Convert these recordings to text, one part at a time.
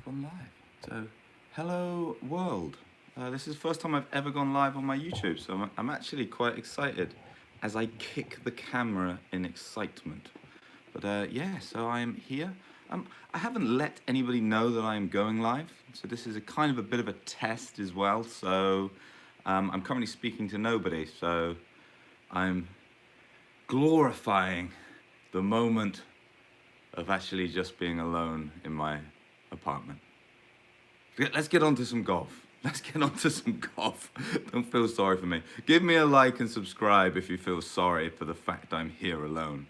gone live. So, hello world. This is the first time I've ever gone live on my YouTube, so I'm actually quite excited as I kick the camera in excitement. But yeah, so I'm here. I haven't let anybody know that I am going live, so this is a kind of a bit of a test as well. So I'm currently speaking to nobody, so I'm glorifying the moment of actually just being alone in my apartment. Let's get on to some golf. Let's get on to some golf. Don't feel sorry for me. Give me a like and subscribe if you feel sorry for the fact I'm here alone.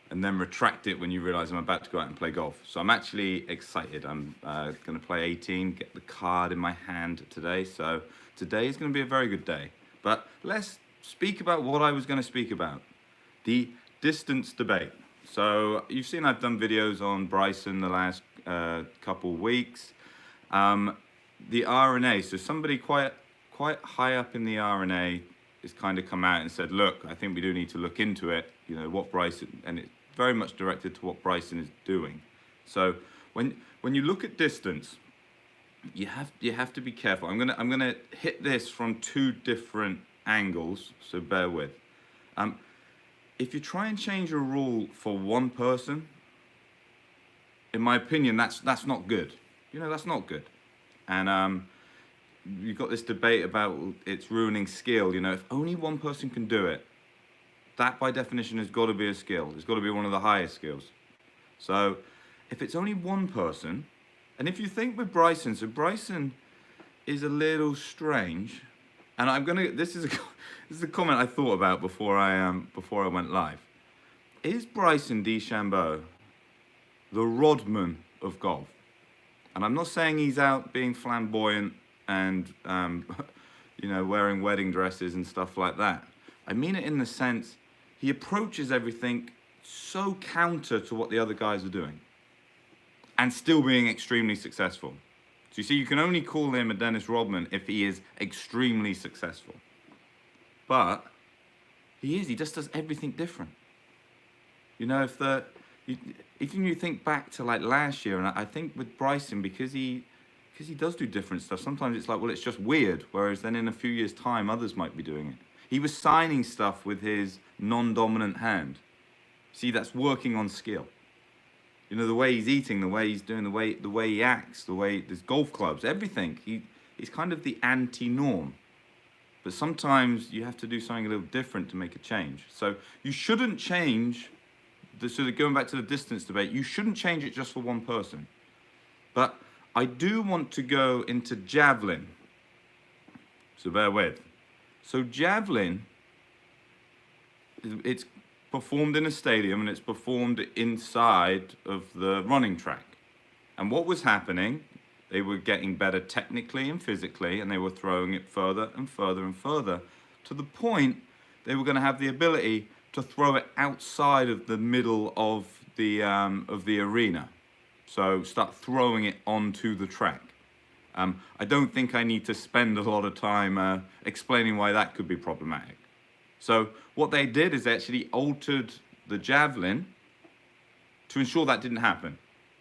And then retract it when you realize I'm about to go out and play golf. So I'm actually excited. I'm going to play 18, get the card in my hand today. So today is going to be a very good day. But let's speak about what I was going to speak about. The distance debate. So you've seen I've done videos on Bryson the last couple weeks. The RNA, so somebody quite high up in the RNA has kind of come out and said, look, I think we do need to look into it, you know, what Bryson, and it's very much directed to what Bryson is doing. So when you look at distance, you have to be careful. I'm gonna hit this from two different angles, so bear with. If you try and change a rule for one person, in my opinion, that's not good. You know, that's not good. And you've got this debate about it's ruining skill. You know, if only one person can do it, that by definition has got to be a skill. It's got to be one of the highest skills. So if it's only one person, and if you think with Bryson, so Bryson is a little strange, and this is a comment I thought about before I went live. Is Bryson DeChambeau the Rodman of golf? And I'm not saying he's out being flamboyant and you know, wearing wedding dresses and stuff like that. I mean it in the sense he approaches everything so counter to what the other guys are doing and still being extremely successful. So you see, you can only call him a Dennis Rodman if he is extremely successful. But he just does everything different. You know, if you think back to like last year, and I think with Bryson, because he does do different stuff, sometimes it's like, well, it's just weird, whereas then in a few years' time, others might be doing it. He was signing stuff with his non-dominant hand. See, that's working on skill. You know, the way he's eating, the way he's doing, the way he acts, the way there's golf clubs, everything. He's kind of the anti-norm. But sometimes you have to do something a little different to make a change. So you shouldn't change, so going back to the distance debate, you shouldn't change it just for one person. But I do want to go into javelin. So bear with. So javelin, it's performed in a stadium and it's performed inside of the running track. And what was happening, they were getting better technically and physically, and they were throwing it further and further and further to the point they were going to have the ability to throw it outside of the middle of the arena. So start throwing it onto the track. I don't think I need to spend a lot of time explaining why that could be problematic. So what they did is they actually altered the javelin to ensure that didn't happen.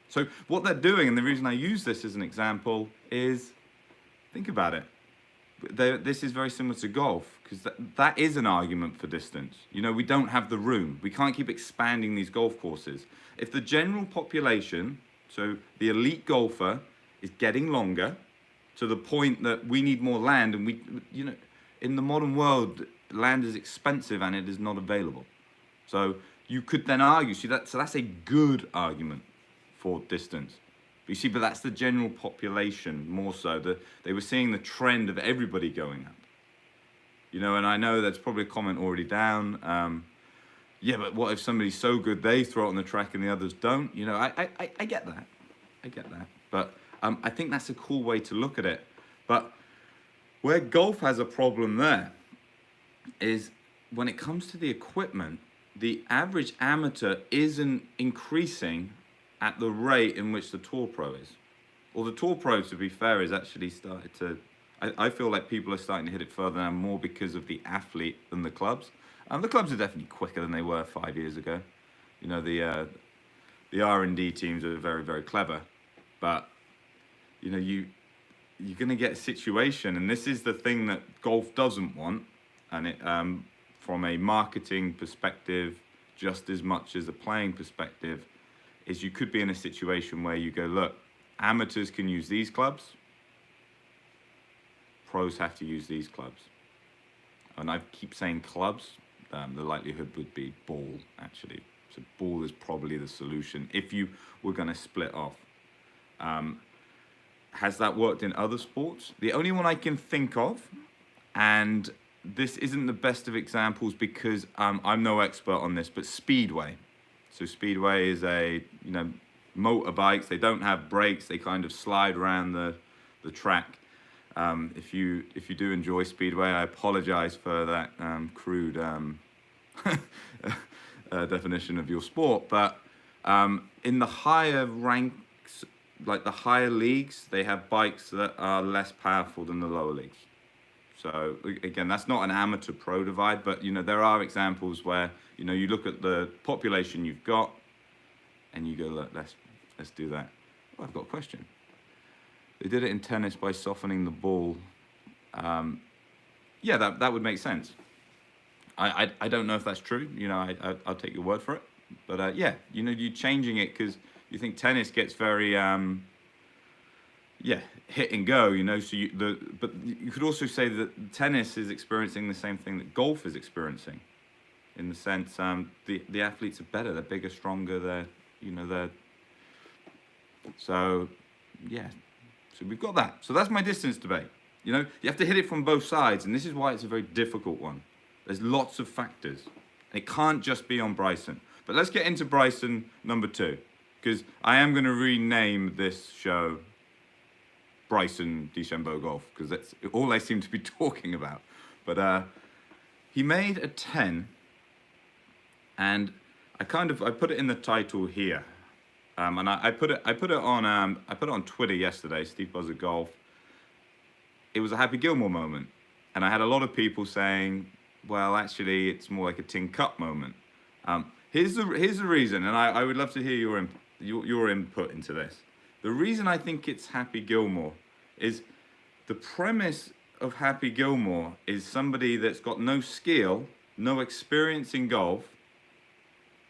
So what they're doing, and the reason I use this as an example, is, think about it. This is very similar to golf, because that is an argument for distance. You know, we don't have the room. We can't keep expanding these golf courses. If the general population, so the elite golfer, is getting longer to the point that we need more land, and you know, in the modern world, land is expensive and it is not available. So you could then argue, so that's a good argument for distance. But you see, but that's the general population more so. They were seeing the trend of everybody going up. You know, and I know that's probably a comment already down. Yeah, but what if somebody's so good they throw it on the track and the others don't? You know, I get that. I get that. But I think that's a cool way to look at it. But where golf has a problem there is when it comes to the equipment, the average amateur isn't increasing at the rate in which the Tour Pro is. Well, the Tour Pro, to be fair, is actually started to, I feel like people are starting to hit it further now more because of the athlete than the clubs. The clubs are definitely quicker than they were 5 years ago. You know, the R&D teams are very, very clever, but you know, you're going to get a situation, and this is the thing that golf doesn't want, and it from a marketing perspective, just as much as a playing perspective, is you could be in a situation where you go, look, amateurs can use these clubs, pros have to use these clubs. And I keep saying clubs, the likelihood would be ball, actually. So ball is probably the solution if you were going to split off. Has that worked in other sports? The only one I can think of, and this isn't the best of examples because I'm no expert on this, but speedway. So speedway is motorbikes. They don't have brakes. They kind of slide around the track. If you do enjoy speedway, I apologize for that crude definition of your sport. But in the higher ranks, like the higher leagues, they have bikes that are less powerful than the lower leagues. So again, that's not an amateur pro divide, but there are examples where you look at the population you've got, and you go, look, let's do that. Oh, I've got a question. They did it in tennis by softening the ball. Yeah, that would make sense. I don't know if that's true. I'll take your word for it. But yeah, you're changing it because you think tennis gets very hit and go. So but you could also say that tennis is experiencing the same thing that golf is experiencing, in the sense the athletes are better, they're bigger, stronger, they're so yeah. So we've got that. So that's my distance debate. You have to hit it from both sides, and this is why it's a very difficult one. There's lots of factors. It can't just be on Bryson. But let's get into Bryson number 2, because I am going to rename this show Bryson DeChambeau Golf, because that's all I seem to be talking about. But he made a 10, and I put it in the title here. And I put it on Twitter yesterday, Steve Buzza Golf. It was a Happy Gilmore moment, and I had a lot of people saying, well, actually, it's more like a tin cup moment. Here's the reason, and I would love to hear your input into this. The reason I think it's Happy Gilmore is the premise of Happy Gilmore is somebody that's got no skill, no experience in golf,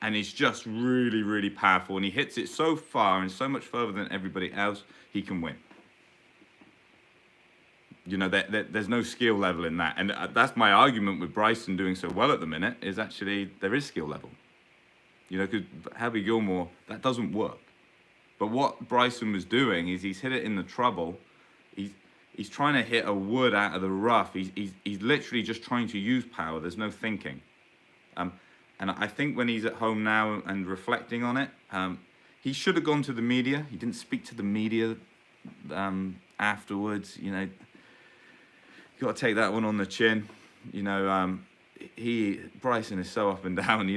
and he's just really, really powerful, and he hits it so far and so much further than everybody else, he can win. There's no skill level in that, and that's my argument with Bryson doing so well at the minute, is actually there is skill level. Because Happy Gilmore, that doesn't work. But what Bryson was doing is he's hit it in the trouble. He's trying to hit a wood out of the rough. He's literally just trying to use power. There's no thinking. And I think when he's at home now and reflecting on it, he should have gone to the media. He didn't speak to the media afterwards. You got to take that one on the chin. Bryson is so up and down.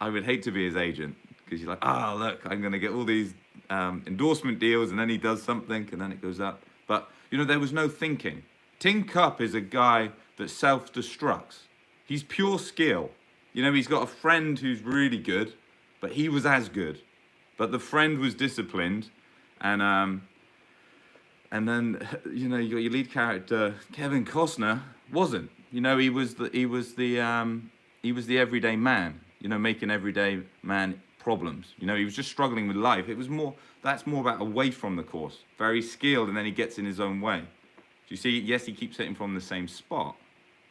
I would hate to be his agent, because you're like, look, I'm going to get all these endorsement deals, and then he does something, and then it goes up. But there was no thinking. Tin Cup is a guy that self-destructs. He's pure skill. He's got a friend who's really good, but he was as good. But the friend was disciplined, and then you got your lead character Kevin Costner wasn't. He was the everyday man. Making everyday man problems. He was just struggling with life. That's more about away from the course. Very skilled, and then he gets in his own way. Do you see? Yes, he keeps hitting from the same spot,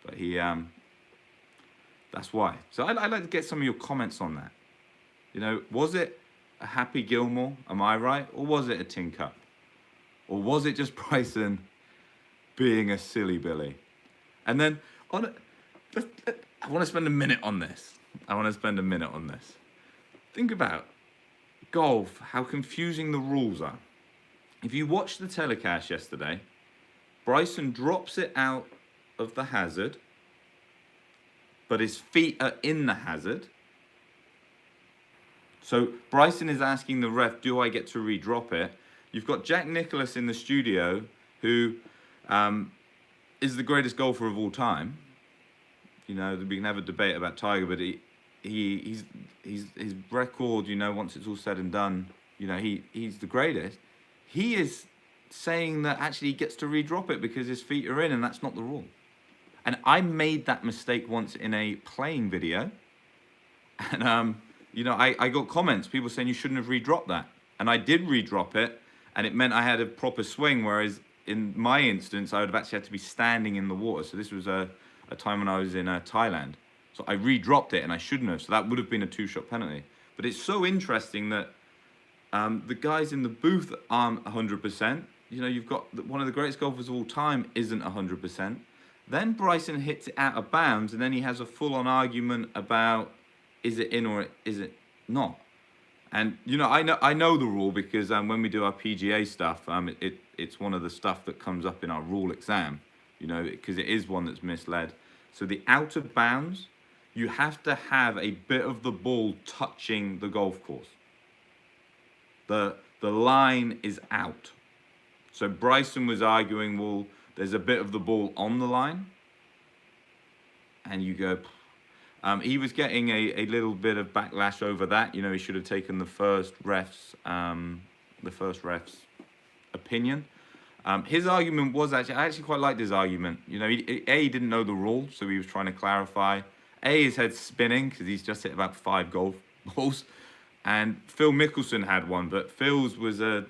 but he that's why. So I'd like to get some of your comments on that. Was it a Happy Gilmore, am I right? Or was it a tin cup? Or was it just Bryson being a silly Billy? And then, I want to spend a minute on this. Think about golf, how confusing the rules are. If you watched the telecast yesterday, Bryson drops it out of the hazard, but his feet are in the hazard. So Bryson is asking the ref, do I get to re-drop it? You've got Jack Nicklaus in the studio, who is the greatest golfer of all time. We can have a debate about Tiger, but he's his record, once it's all said and done, he's the greatest. he is saying that actually he gets to redrop it because his feet are in, and that's not the rule. And I made that mistake once in a playing video. And, you know, I got comments, people saying you shouldn't have redropped that. And I did redrop it, and it meant I had a proper swing, whereas in my instance, I would have actually had to be standing in the water. So this was a time when I was in Thailand. So I redropped it, and I shouldn't have. So that would have been a 2-shot penalty. But it's so interesting that the guys in the booth aren't 100%. You know, you've got one of the greatest golfers of all time isn't 100%. Then Bryson hits it out of bounds, and then he has a full-on argument about is it in or is it not. And you know, I know the rule because when we do our PGA stuff, it's one of the stuff that comes up in our rule exam. You know, because it is one that's misled. So the out of bounds, you have to have a bit of the ball touching the golf course. The line is out. So Bryson was arguing, well, there's a bit of the ball on the line. And you go, he was getting a little bit of backlash over that. You know, he should have taken the first ref's opinion. His argument was I actually quite liked his argument. You know, he didn't know the rule, so he was trying to clarify. His head's spinning because he's just hit about 5 golf balls. And Phil Mickelson had one, but Phil's was a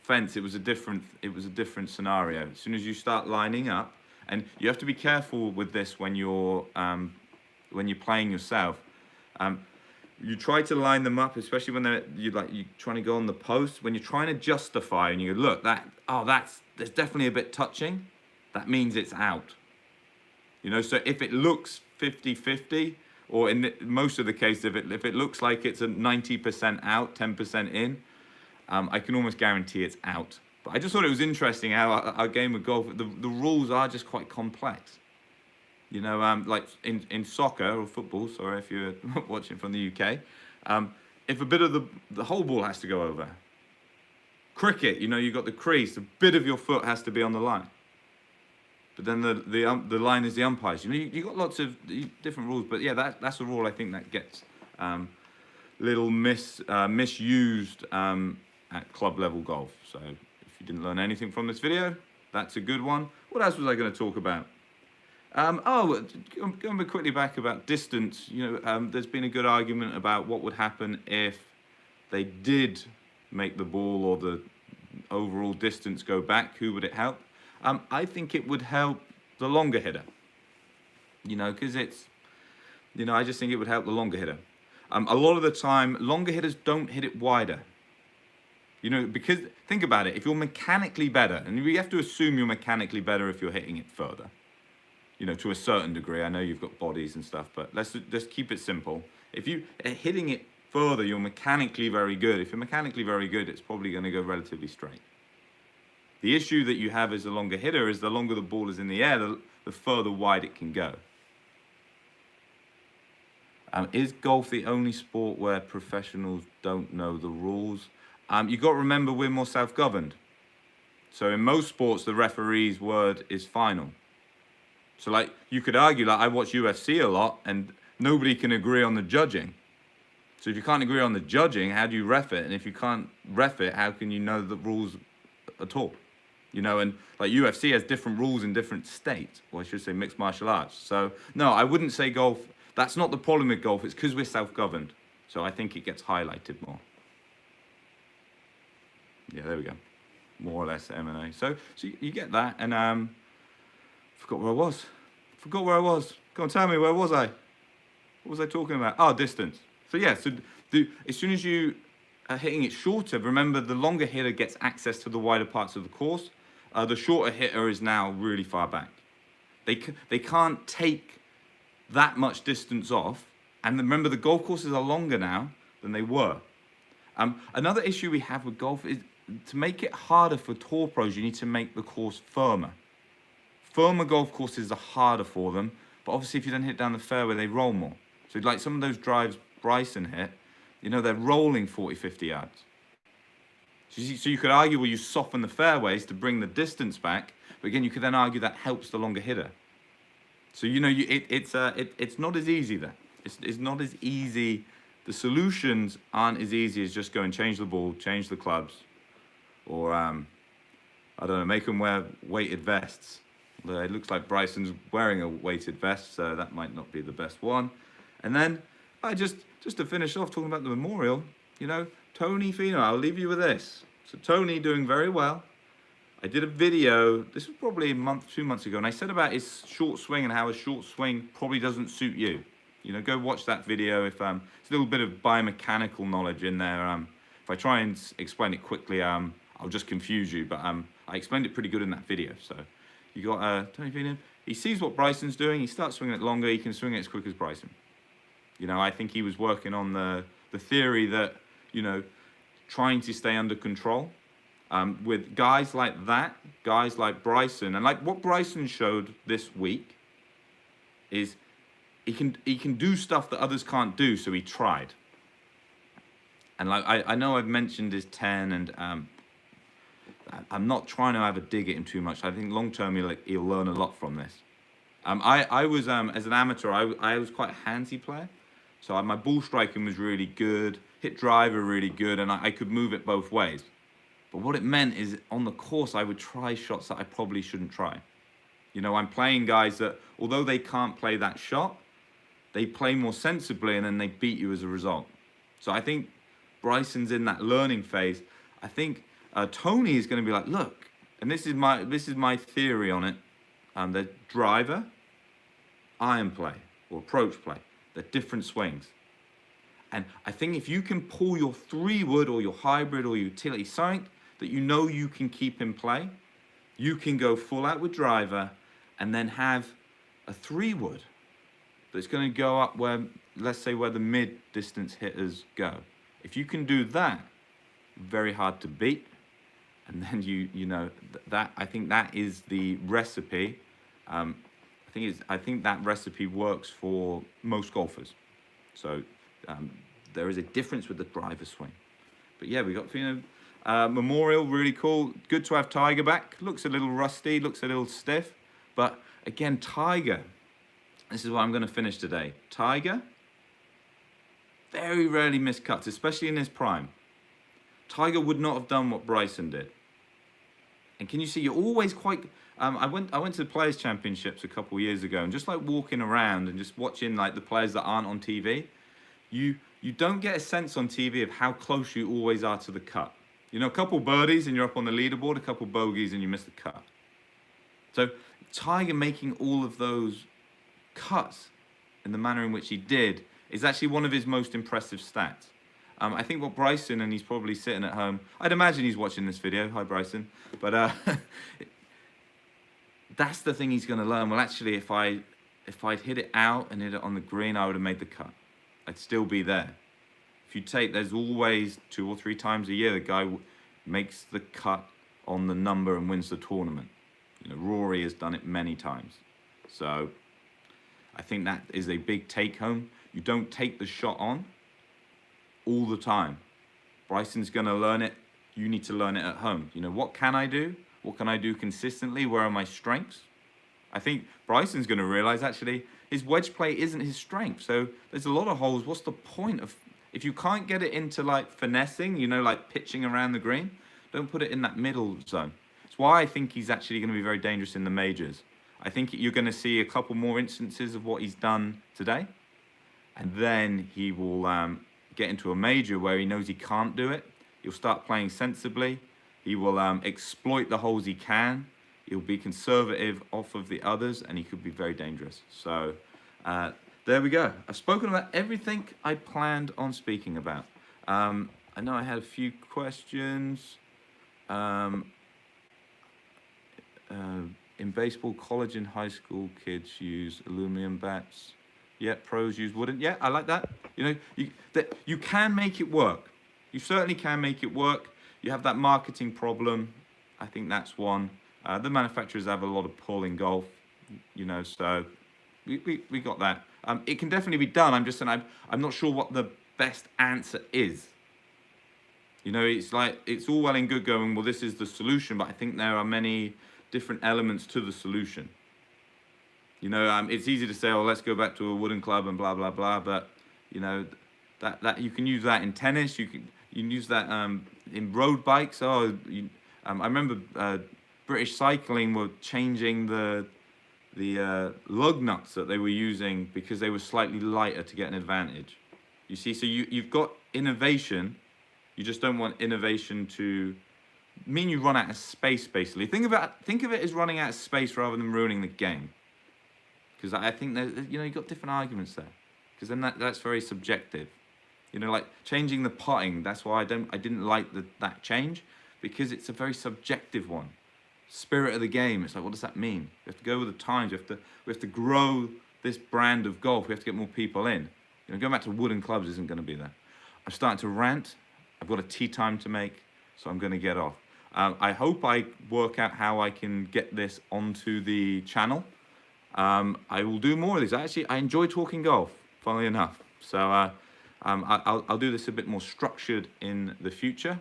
fence. It was a different scenario. As soon as you start lining up, and you have to be careful with this when you're playing yourself. You try to line them up, especially when you're trying to go on the post. When you're trying to justify and you go, look, there's definitely a bit touching. That means it's out. You know, so if it looks 50-50, or in most of the case, if it looks like it's a 90% out, 10% in, I can almost guarantee it's out. But I just thought it was interesting how our game of golf, the rules are just quite complex. You know, like in soccer or football, sorry if you're watching from the UK, if a bit of the whole ball has to go over. Cricket, you know, you've got the crease, a bit of your foot has to be on the line. But then the line is the umpires. You know, you got lots of different rules, but yeah, that's a rule I think that gets little misused at club level golf. So if you didn't learn anything from this video, that's a good one. What else was I going to talk about? Going quickly back about distance. You know, there's been a good argument about what would happen if they did make the ball or the overall distance go back. Who would it help? I think it would help the longer hitter. You know, because it's, you know, I just think it would help the longer hitter. A lot of the time, longer hitters don't hit it wider. You know, because think about it. If you're mechanically better, and we have to assume you're mechanically better if you're hitting it further. You know, to a certain degree. I know you've got bodies and stuff, but let's keep it simple. If you are hitting it further, you're mechanically very good. If you're mechanically very good, it's probably going to go relatively straight. The issue that you have as a longer hitter is the longer the ball is in the air, the further wide it can go. Is golf the only sport where professionals don't know the rules? You've got to remember we're more self-governed. So in most sports, the referee's word is final. So like you could argue, like I watch UFC a lot and nobody can agree on the judging. So if you can't agree on the judging, how do you ref it? And if you can't ref it, how can you know the rules at all? You know, and like UFC has different rules in different states, or I should say mixed martial arts. So no, I wouldn't say golf. That's not the problem with golf. It's because we're self-governed. So I think it gets highlighted more. Yeah, there we go. More or less M&A. So you get that, and forgot where I was. Go on, tell me, where was I? What was I talking about? Oh, distance. So yeah, so as soon as you are hitting it shorter, remember the longer hitter gets access to the wider parts of the course. The shorter hitter is now really far back. They can't take that much distance off. And remember, the golf courses are longer now than they were. Another issue we have with golf is to make it harder for tour pros, you need to make the course firmer. Firmer golf courses are harder for them, but obviously if you don't hit down the fairway, they roll more. So like some of those drives Bryson hit, you know, they're rolling 40, 50 yards. So you could argue, well, you soften the fairways to bring the distance back, but again, you could then argue that helps the longer hitter. So, you know, it's not as easy there. It's not as easy. The solutions aren't as easy as just go and change the ball, change the clubs. or I don't know, make them wear weighted vests. Although it looks like Bryson's wearing a weighted vest, so that might not be the best one. And then just to finish off talking about the memorial, you know, Tony Fino, I'll leave you with this. So Tony doing very well. I did a video, this was probably a month, 2 months ago, and I said about his short swing and how a short swing probably doesn't suit you. You know, go watch that video. If it's a little bit of biomechanical knowledge in there. If I try and explain it quickly, I'll just confuse you. But I explained it pretty good in that video. So you got Tony Fino. He sees what Bryson's doing. He starts swinging it longer. He can swing it as quick as Bryson. You know, I think he was working on the theory that, you know, trying to stay under control. With guys like that, guys like Bryson, and like what Bryson showed this week is he can do stuff that others can't do, so he tried. And like I know I've mentioned his 10, and I'm not trying to have a dig at him too much. I think long term he'll learn a lot from this. I was as an amateur, I was quite a handsy player, so my ball striking was really good, hit driver really good, and I could move it both ways. But what it meant is on the course, I would try shots that I probably shouldn't try. You know, I'm playing guys that, although they can't play that shot, they play more sensibly and then they beat you as a result. So I think Bryson's in that learning phase. I think Tony is going to be like, look, and this is my theory on it. The driver, iron play, or approach play, they're different swings. And I think if you can pull your 3-wood or your hybrid or your utility, something that you know you can keep in play, you can go full out with driver and then have a 3-wood that's going to go up where, let's say, where the mid-distance hitters go. If you can do that, very hard to beat. And then you know that I think that is the recipe. I think that recipe works for most golfers. So there is a difference with the driver swing. But yeah, we got, you know, Memorial, really cool. Good to have Tiger back. Looks a little rusty, looks a little stiff. But again, Tiger, this is what I'm going to finish today. Tiger, very rarely missed cuts, especially in his prime. Tiger would not have done what Bryson did. And can you see, you're always quite... I went to the Players' Championships a couple of years ago, and just like walking around and just watching like the players that aren't on TV, you don't get a sense on TV of how close you always are to the cut. You know, a couple birdies and you're up on the leaderboard, a couple bogeys and you miss the cut. So Tiger making all of those cuts in the manner in which he did is actually one of his most impressive stats. I think what Bryson, and he's probably sitting at home, I'd imagine he's watching this video. Hi, Bryson. But that's the thing he's going to learn. Well, actually, if I'd hit it out and hit it on the green, I would have made the cut. I'd still be there. If you take, there's always 2 or 3 times a year the guy makes the cut on the number and wins the tournament. You know, Rory has done it many times. So I think that is a big take home. You don't take the shot on all the time. Bryson's going to learn it. You need to learn it at home. You know, what can I do? What can I do consistently? Where are my strengths? I think Bryson's going to realize actually his wedge play isn't his strength. So there's a lot of holes. What's the point of, if you can't get it into like finessing, you know, like pitching around the green, don't put it in that middle zone. It's why I think he's actually going to be very dangerous in the majors. I think you're going to see a couple more instances of what he's done today. And then he will get into a major where he knows he can't do it. He'll start playing sensibly. He will exploit the holes he can. He'll be conservative off of the others, and he could be very dangerous. So there we go. I've spoken about everything I planned on speaking about. I know I had a few questions. In baseball, college and high school kids use aluminum bats. Yeah, pros use wooden. Yeah, I like that. You know, you can make it work. You certainly can make it work. You have that marketing problem. I think that's one. The manufacturers have a lot of pull in golf, you know, so we got that. It can definitely be done. I'm just saying I'm not sure what the best answer is. You know, it's like, it's all well and good going, well, this is the solution, but I think there are many different elements to the solution. You know, it's easy to say, oh, let's go back to a wooden club and blah, blah, blah, but, you know, that you can use that in tennis, you can use that in road bikes. Oh, I remember British Cycling were changing the lug nuts that they were using because they were slightly lighter to get an advantage. You see, so you've got innovation. You just don't want innovation to mean you run out of space, basically. Think of it as running out of space rather than ruining the game. Because I think that, you know, you've got different arguments there. Because then that's very subjective. You know, like changing the putting, that's why I didn't like that change, because it's a very subjective one. Spirit of the game, it's like, what does that mean? We have to go with the times, we have to grow this brand of golf, we have to get more people in. You know, going back to wooden clubs isn't going to be there. I'm starting to rant, I've got a tea time to make, so I'm going to get off. I hope I work out how I can get this onto the channel. I will do more of these. I enjoy talking golf, funnily enough. So I'll do this a bit more structured in the future.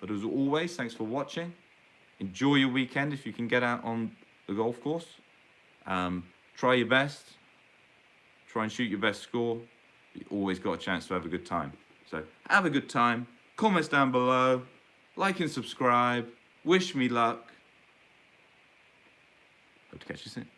But as always, thanks for watching. Enjoy your weekend if you can get out on the golf course. Try your best. Try and shoot your best score. You always got a chance to have a good time. So have a good time. Comments down below. Like and subscribe. Wish me luck. Hope to catch you soon.